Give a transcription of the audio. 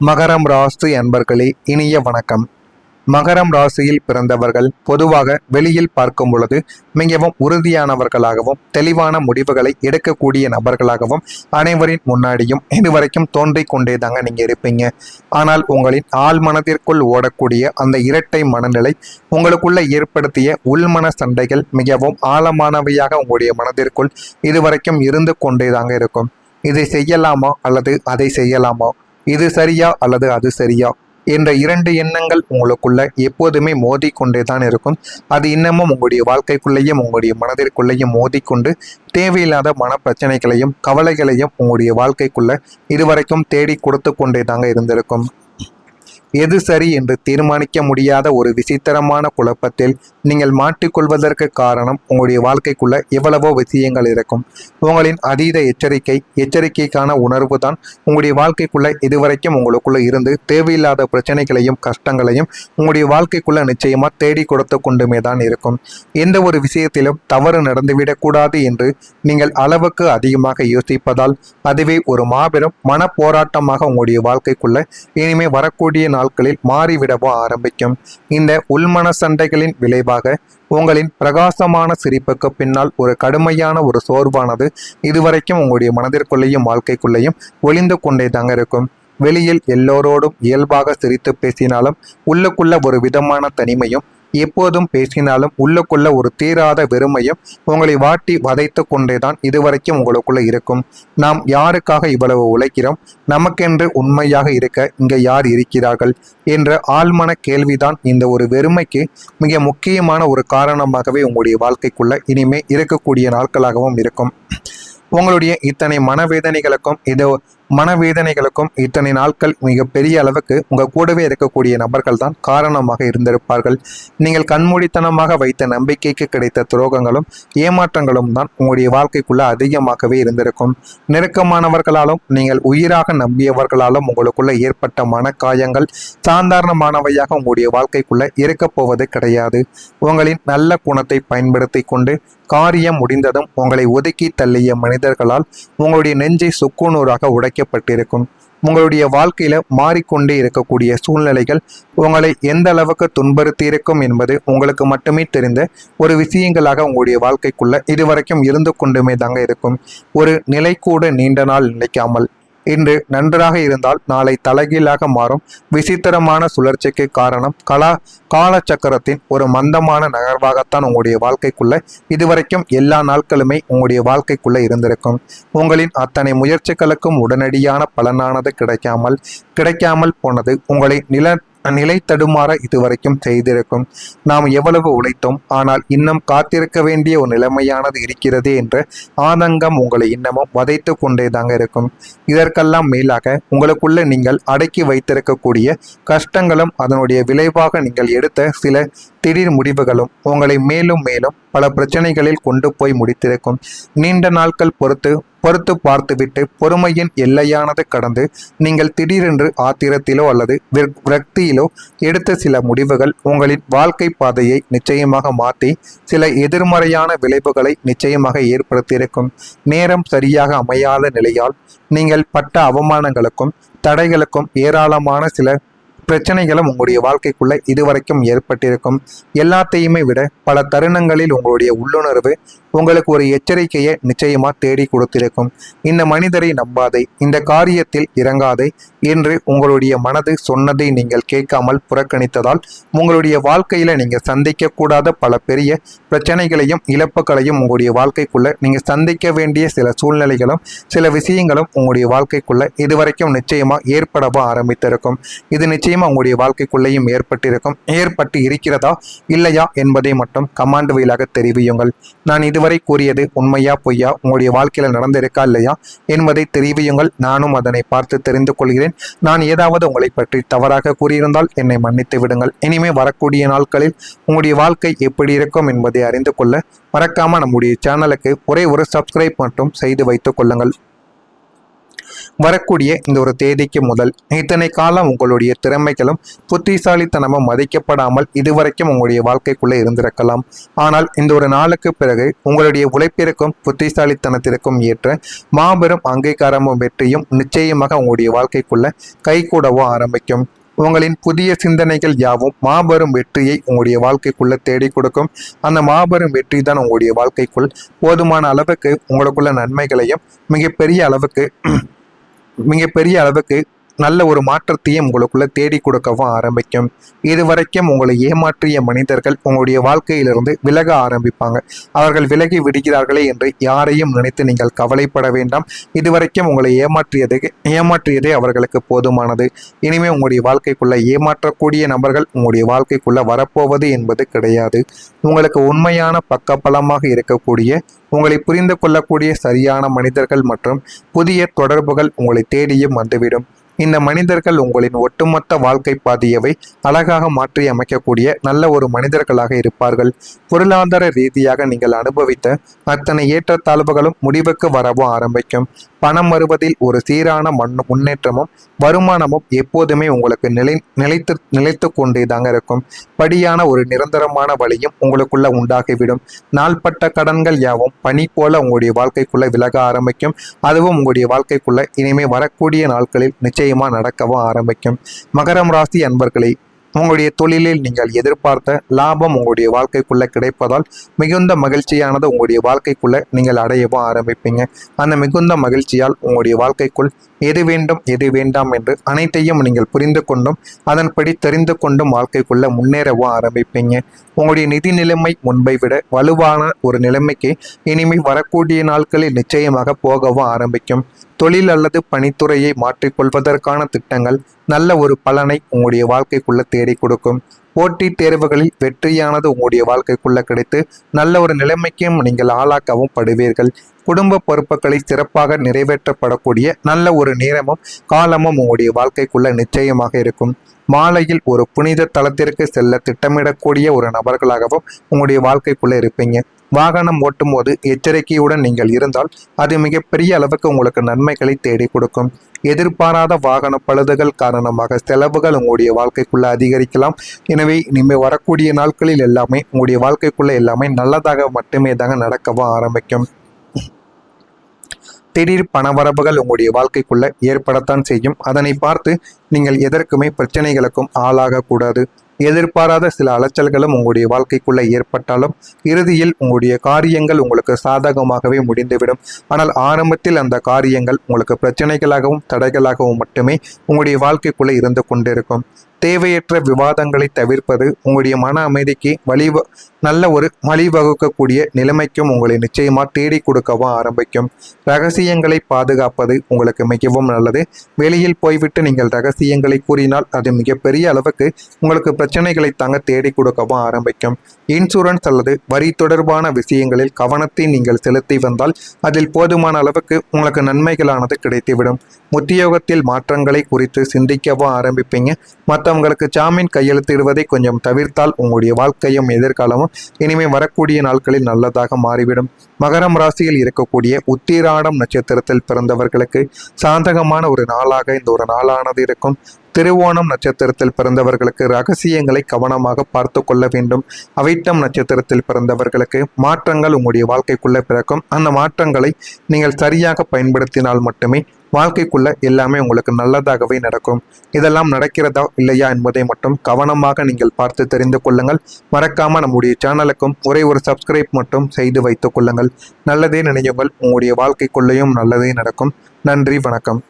மகரம் ராசி அன்பர்களே, இனிய வணக்கம். மகரம் ராசியில் பிறந்தவர்கள் பொதுவாக வெளியில் பார்க்கும் பொழுது மிகவும் உறுதியானவர்களாகவும் தெளிவான முடிவுகளை எடுக்கக்கூடிய நபர்களாகவும் அனைவரின் முன்னாடியும் இதுவரைக்கும் தோன்றிக் கொண்டே தாங்க நீங்க இருப்பீங்க. ஆனால் உங்களின் ஆள் மனதிற்குள் ஓடக்கூடிய அந்த இரட்டை மனநிலை உங்களுக்குள்ள ஏற்படுத்திய உள்மன சண்டைகள் மிகவும் ஆழமானவையாக உங்களுடைய மனதிற்குள் இதுவரைக்கும் இருந்து கொண்டே தாங்க இருக்கும். இதை செய்யலாமா அல்லது அதை செய்யலாமா, இது சரியா அல்லது அது சரியா என்ற இரண்டு எண்ணங்கள் உங்களுக்குள்ள எப்போதுமே மோதிக்கொண்டே தான் இருக்கும். அது இன்னமும் உங்களுடைய வாழ்க்கைக்குள்ளேயும் உங்களுடைய மனதிற்குள்ளேயும் மோதிக்கொண்டு தேவையில்லாத மன பிரச்சனைகளையும் கவலைகளையும் உங்களுடைய வாழ்க்கைக்குள்ள இதுவரைக்கும் தேடி கொடுத்து கொண்டே தாங்க இருந்திருக்கும். எது சரி என்று தீர்மானிக்க முடியாத ஒரு விசித்திரமான குழப்பத்தில் நீங்கள் மாட்டிக்கொள்வதற்கு காரணம் உங்களுடைய வாழ்க்கைக்குள்ள எவ்வளவோ விஷயங்கள் இருக்கும். உங்களின் அதீத எச்சரிக்கைக்கான உணர்வு தான் உங்களுடைய வாழ்க்கைக்குள்ள இதுவரைக்கும் உங்களுக்குள்ள இருந்து தேவையில்லாத பிரச்சனைகளையும் கஷ்டங்களையும் உங்களுடைய வாழ்க்கைக்குள்ள நிச்சயமா தேடி கொடுத்து கொண்டுமே தான் இருக்கும். எந்த ஒரு விஷயத்திலும் தவறு நடந்துவிடக்கூடாது என்று நீங்கள் அளவுக்கு அதிகமாக யோசிப்பதால் அதுவே ஒரு மாபெரும் மன போராட்டமாக உங்களுடைய வாழ்க்கைக்குள்ள இனிமே வரக்கூடிய நாட்களில் மாறிவிடவோ ஆரம்பிக்கும். இந்த உள்மன சண்டைகளின் விளைவாக உங்களின் பிரகாசமான சிரிப்புக்கு பின்னால் ஒரு கடுமையான ஒரு சோர்வானது இதுவரைக்கும் உங்களுடைய மனதிற்குள்ளேயும் வாழ்க்கைக்குள்ளேயும் ஒளிந்து கொண்டே தாங்க இருக்கும். வெளியில் எல்லோரோடும் இயல்பாக சிரித்து பேசினாலும் உள்ளுக்குள்ள ஒரு விதமான தனிமையும், எப்போதும் பேசினாலும் உள்ளுக்குள்ள ஒரு தீராத வெறுமையும் உங்களை வாட்டி வதைத்து கொண்டேதான் இதுவரைக்கும் உங்களுக்குள்ள இருக்கும். நாம் யாருக்காக இவ்வளவு உழைக்கிறோம், நமக்கென்று உண்மையாக இருக்க இங்க யார் இருக்கிறார்கள் என்ற ஆழ்மன கேள்விதான் இந்த ஒரு வெறுமைக்கு மிக முக்கியமான ஒரு காரணமாகவே உங்களுடைய வாழ்க்கைக்குள்ள இனிமே இருக்கக்கூடிய நாட்களாகவும் இருக்கும். உங்களுடைய இத்தனை மனவேதனைகளுக்கும் இத்தனை நாட்கள் மிக பெரிய அளவுக்கு உங்கள் கூடவே இருக்கக்கூடிய நபர்கள் தான் காரணமாக இருந்திருப்பார்கள். நீங்கள் கண்மூடித்தனமாக வைத்த நம்பிக்கைக்கு கிடைத்த துரோகங்களும் ஏமாற்றங்களும் தான் உங்களுடைய வாழ்க்கைக்குள்ள அதிகமாகவே இருந்திருக்கும். நெருக்கமானவர்களாலும் நீங்கள் உயிராக நம்பியவர்களாலும் உங்களுக்குள்ள ஏற்பட்ட மனக்காயங்கள் சாதாரணமானவையாக உங்களுடைய வாழ்க்கைக்குள்ள இருக்கப் போவது கிடையாது. உங்களின் நல்ல குணத்தை பயன்படுத்தி கொண்டு காரியம் முடிந்ததும் உங்களை ஒதுக்கி தள்ளிய மனிதர்களால் உங்களுடைய நெஞ்சை சுக்குநூறாக உடைக்கப்பட்டிருக்கும். உங்களுடைய வாழ்க்கையில மாறிக்கொண்டே இருக்கக்கூடிய சூழ்நிலைகள் உங்களை எந்த அளவுக்கு துன்புறுத்தி இருக்கும் என்பது உங்களுக்கு மட்டுமே தெரிந்த ஒரு விஷயங்களாக உங்களுடைய வாழ்க்கைக்குள்ள இதுவரைக்கும் இருந்து கொண்டுமே தாங்க இருக்கும். ஒரு நிலை கூட நீண்ட நாள் நிலைக்காமல் இன்று நன்றாக இருந்தால் நாளை தலைகீழாக மாறும் விசித்திரமான சுழற்சிக்கு காரணம் காலச்சக்கரத்தின் ஒரு மந்தமான நகர்வாகத்தான் உங்களுடைய வாழ்க்கைக்குள்ள இதுவரைக்கும் எல்லா நாட்களுமே உங்களுடைய வாழ்க்கைக்குள்ள இருந்திருக்கும். உங்களின் அத்தனை முயற்சிகளுக்கும் உடனடியான பலனானது கிடைக்காமல் போனது உங்களை நிலை தடுமாற இதுவரைக்கும் செய்திருக்கும். நாம் எவ்வளவு உழைத்தோம், ஆனால் இன்னும் காத்திருக்க வேண்டிய ஒரு நிலைமையானது இருக்கிறது என்ற ஆதங்கம் உங்களை இன்னமும் வதைத்து கொண்டே தாங்க இருக்கும். இதற்கெல்லாம் மேலாக உங்களுக்குள்ள நீங்கள் அடக்கி வைத்திருக்கக்கூடிய கஷ்டங்களும் அதனுடைய விளைவாக நீங்கள் எடுத்த சில திடீர் முடிவுகளும் உங்களை மேலும் மேலும் பல பிரச்சனைகளில் கொண்டு போய் முடித்திருக்கும். நீண்ட நாட்கள் பொறுத்து பார்த்துவிட்டு பொறுமையின் எல்லையானது கடந்து நீங்கள் திடீரென்று ஆத்திரத்திலோ அல்லது விரக்தியிலோ எடுத்த சில முடிவுகள் உங்களின் வாழ்க்கை பாதையை நிச்சயமாக மாற்றி சில எதிர்மறையான விளைவுகளை நிச்சயமாக ஏற்படுத்தியிருக்கும். நேரம் சரியாக அமையாத நிலையால் நீங்கள் பட்ட அவமானங்களுக்கும் தடைகளுக்கும் ஏராளமான சில பிரச்சனைகளும் உங்களுடைய வாழ்க்கைக்குள்ள இதுவரைக்கும் ஏற்பட்டிருக்கும். எல்லாத்தையுமே விட பல தருணங்களில் உங்களுடைய உள்ளுணர்வு உங்களுக்கு ஒரு எச்சரிக்கையை நிச்சயமா தேடி கொடுத்திருக்கும். இந்த மனிதரை நம்பாதே, இந்த காரியத்தில் இறங்காதே என்று உங்களுடைய மனது சொன்னதை நீங்கள் கேட்காமல் புறக்கணித்ததால் உங்களுடைய வாழ்க்கையில நீங்க சந்திக்க கூடாத பல பெரிய பிரச்சனைகளையும் இழப்புகளையும் உங்களுடைய வாழ்க்கைக்குள்ள நீங்க சந்திக்க வேண்டிய சில சூழ்நிலைகளும் சில விஷயங்களும் உங்களுடைய வாழ்க்கைக்குள்ள இதுவரைக்கும் நிச்சயமா ஏற்படவோ ஆரம்பித்திருக்கும். இது நிச்சயமா உங்களுடைய வாழ்க்கைக்குள்ளேயும் ஏற்பட்டு இருக்கிறதா இல்லையா என்பதை மட்டும் கமாண்ட் வழியாக தெரிவியுங்கள். நான் இதுவரை கூறியது உண்மையா பொய்யா, உங்களுடைய வாழ்க்கையில நடந்திருக்கா இல்லையா என்பதை தெரிவியுங்கள். நானும் அதனை பார்த்து தெரிந்து கொள்கிறேன். நான் ஏதாவது உங்களை பற்றி தவறாக கூறியிருந்தால் என்னை மன்னித்து விடுங்கள். இனிமே வரக்கூடிய நாட்களில் உங்களுடைய வாழ்க்கை எப்படி இருக்கும் என்பதை அறிந்து கொள்ள மறக்காம நம்முடைய சேனலுக்கு ஒரே ஒரு சப்ஸ்கிரைப் மட்டும் செய்து வைத்துக் கொள்ளுங்கள். வரக்கூடிய இந்த ஒரு தேதிக்கு முதல் இத்தனை காலம் உங்களுடைய திறமைகளும் புத்திசாலித்தனமும் மதிக்கப்படாமல் இதுவரைக்கும் உங்களுடைய வாழ்க்கைக்குள்ளே இருந்திருக்கலாம். ஆனால் இந்த ஒரு நாளுக்கு பிறகு உங்களுடைய உழைப்பிற்கும் புத்திசாலித்தனத்திற்கும் ஏற்ற மாபெரும் அங்கீகாரமும் வெற்றியும் நிச்சயமாக உங்களுடைய வாழ்க்கைக்குள்ள கைகூடவோ ஆரம்பிக்கும். உங்களின் புதிய சிந்தனைகள் யாவும் மாபெரும் வெற்றியை உங்களுடைய வாழ்க்கைக்குள்ள தேடி கொடுக்கும். அந்த மாபெரும் வெற்றி தான் உங்களுடைய வாழ்க்கைக்குள் போதுமான அளவுக்கு உங்களுக்குள்ள நன்மைகளையும் மிகப்பெரிய அளவுக்கு நல்ல ஒரு மாற்றத்தையும் உங்களுக்குள்ள தேடி கொடுக்கவும் ஆரம்பிக்கும். இதுவரைக்கும் உங்களை ஏமாற்றிய மனிதர்கள் உங்களுடைய வாழ்க்கையிலிருந்து விலக ஆரம்பிப்பாங்க. அவர்கள் விலகி விடுகிறார்களே என்று யாரையும் நினைத்து நீங்கள் கவலைப்பட வேண்டாம். இதுவரைக்கும் உங்களை ஏமாற்றியதே அவர்களுக்கு போதுமானது. இனிமே உங்களுடைய வாழ்க்கைக்குள்ள ஏமாற்றக்கூடிய நபர்கள் உங்களுடைய வாழ்க்கைக்குள்ள வரப்போவது என்பது கிடையாது. உங்களுக்கு உண்மையான பக்கபலமாக இருக்கக்கூடிய உங்களை புரிந்து கொள்ளக்கூடிய சரியான மனிதர்கள் மற்றும் புதிய தொடர்புகள் உங்களை தேடியும் வந்துவிடும். இந்த மனிதர்கள் உங்களின் ஒட்டுமொத்த வாழ்க்கை பாதையவை அழகாக மாற்றி அமைக்கக்கூடிய நல்ல ஒரு மனிதர்களாக இருப்பார்கள். பொருளாதார ரீதியாக நீங்கள் அனுபவித்த அத்தனை ஏற்றத்தாழ்வுகளும் முடிவுக்கு வரவும் ஆரம்பிக்கும். பணம் வருவதில் ஒரு சீரான முன்னேற்றமும் வருமானமும் எப்போதுமே உங்களுக்கு நிலைத்து கொண்டேதாங்க இருக்கும். படியான ஒரு நிரந்தரமான வழியும் உங்களுக்குள்ள உண்டாகிவிடும். நாள்பட்ட கடன்கள் யாவும் பனி போல உங்களுடைய வாழ்க்கைக்குள்ள விலக ஆரம்பிக்கும். அதுவும் உங்களுடைய வாழ்க்கைக்குள்ள இனிமே வரக்கூடிய நாட்களில் நிச்சயமா நடக்கவும் ஆரம்பிக்கும். மகரம் ராசி அன்பர்களே, உங்களுடைய தொழிலில் நீங்கள் எதிர்பார்த்த லாபம் உங்களுடைய வாழ்க்கைக்குள்ள கிடைப்பதால் மிகுந்த மகிழ்ச்சியானது உங்களுடைய வாழ்க்கைக்குள்ள நீங்கள் அடையவும் ஆரம்பிப்பீங்க. அந்த மிகுந்த மகிழ்ச்சியால் உங்களுடைய வாழ்க்கைக்குள் எது வேண்டும் எது வேண்டாம் என்று அனைத்தையும் நீங்கள் புரிந்து கொண்டும் அதன்படி தெரிந்து கொண்டும் வாழ்க்கைக்குள்ள முன்னேறவும் ஆரம்பிப்பீங்க. உங்களுடைய நிதி நிலைமை முன்பை விட வலுவான ஒரு நிலைமைக்கு இனிமேல் வரக்கூடிய நாட்களில் நிச்சயமாக போகவும் ஆரம்பிக்கும். தொழில் அல்லது பணித்துறையை மாற்றிக்கொள்வதற்கான திட்டங்கள் நல்ல ஒரு பலனை உங்களுடைய வாழ்க்கைக்குள்ள தேடி கொடுக்கும். போட்டித் தேர்வுகளில் வெற்றியானது உங்களுடைய வாழ்க்கைக்குள்ள கிடைத்து நல்ல ஒரு நிலைமைக்கும் நீங்கள் ஆளாக்கவும் படுவீர்கள். குடும்ப பொறுப்புகளை சிறப்பாக நிறைவேற்றப்படக்கூடிய நல்ல ஒரு நேரமும் காலமும் உங்களுடைய வாழ்க்கைக்குள்ள நிச்சயமாக இருக்கும். மாலையில் ஒரு புனித தலத்திற்கு செல்ல திட்டமிடக்கூடிய ஒரு நபர்களாகவும் உங்களுடைய வாழ்க்கைக்குள்ள இருப்பீங்க. வாகனம் ஓட்டும் போது எச்சரிக்கையுடன் நீங்கள் இருந்தால் அது மிகப்பெரிய அளவுக்கு உங்களுக்கு நன்மைகளை தேடி கொடுக்கும். எதிர்பாராத வாகன பழுதுகள் காரணமாக செலவுகள் உங்களுடைய வாழ்க்கைக்குள்ள அதிகரிக்கலாம். எனவே இனிமேல் வரக்கூடிய நாட்களில் எல்லாமே உங்களுடைய வாழ்க்கைக்குள்ள எல்லாமே நல்லதாக மட்டுமே தாங்க நடக்கவும் ஆரம்பிக்கும். திடீர் பணவரவுகள் உங்களுடைய வாழ்க்கைக்குள்ள ஏற்படத்தான் செய்யும். அதனை பார்த்து நீங்கள் எதற்குமே பிரச்சனைகளுக்கும் ஆளாகக்கூடாது. எதிர்பாராத சில அலைச்சல்களும் உங்களுடைய வாழ்க்கைக்குள்ள ஏற்பட்டாலும் இறுதியில் உங்களுடைய காரியங்கள் உங்களுக்கு சாதகமாகவே முடிந்துவிடும். ஆனால் ஆரம்பத்தில் அந்த காரியங்கள் உங்களுக்கு பிரச்சனைகளாகவும் தடைகளாகவும் மட்டுமே உங்களுடைய வாழ்க்கைக்குள்ள இருந்து கொண்டிருக்கும். தேவையற்ற விவாதங்களை தவிர்ப்பது உங்களுடைய மன அமைதிக்கு நல்ல ஒரு வழிவகுக்கக்கூடிய நிலைமைக்கும் உங்களை நிச்சயமா தேடி கொடுக்கவும் ஆரம்பிக்கும். ரகசியங்களை பாதுகாப்பது உங்களுக்கு மிகவும் நல்லது. வெளியில் போய்விட்டு நீங்கள் ரகசியங்களை கூறினால் அது மிகப்பெரிய அளவுக்கு உங்களுக்கு பிரச்சனைகளை தாங்க தேடி கொடுக்கவும் ஆரம்பிக்கும். இன்சூரன்ஸ் அல்லது வரி தொடர்பான விஷயங்களில் கவனத்தை நீங்கள் செலுத்தி வந்தால் அதில் போதுமான அளவுக்கு உங்களுக்கு நன்மைகளானது கிடைத்துவிடும். உத்தியோகத்தில் மாற்றங்களை குறித்து சிந்திக்கவும் ஆரம்பிப்பீங்க. மற்றவங்களுக்கு ஜாமீன் கையெழுத்திடுவதை கொஞ்சம் தவிர்த்தால் உங்களுடைய வாழ்க்கையும் எதிர்காலமும் இனிமே வரக்கூடிய நாட்களில் நல்லதாக மாறிவிடும். மகரம் ராசியில் இருக்கக்கூடிய உத்திராடம் நட்சத்திரத்தில் பிறந்தவர்களுக்கு சாதகமான ஒரு நாளாக இந்த ஒரு நாளானது இருக்கும். திருவோணம் நட்சத்திரத்தில் பிறந்தவர்களுக்கு ரகசியங்களை கவனமாக பார்த்து கொள்ள வேண்டும். அவிட்டம் நட்சத்திரத்தில் பிறந்தவர்களுக்கு மாற்றங்கள் உங்களுடைய வாழ்க்கைக்குள்ள பிறக்கும். அந்த மாற்றங்களை நீங்கள் சரியாக பயன்படுத்தினால் மட்டுமே வாழ்க்கைக்குள்ள எல்லாமே உங்களுக்கு நல்லதாகவே நடக்கும். இதெல்லாம் நடக்கிறதா இல்லையா என்பதை மட்டும் கவனமாக நீங்கள் பார்த்து தெரிந்து கொள்ளுங்கள். மறக்காம நம்முடைய சேனலுக்கும் ஒரே ஒரு சப்ஸ்கிரைப் மட்டும் செய்து வைத்துக் கொள்ளுங்கள். நல்லதே நினையுங்கள், உங்களுடைய வாழ்க்கைக்குள்ளேயும் நல்லதே நடக்கும். நன்றி, வணக்கம்.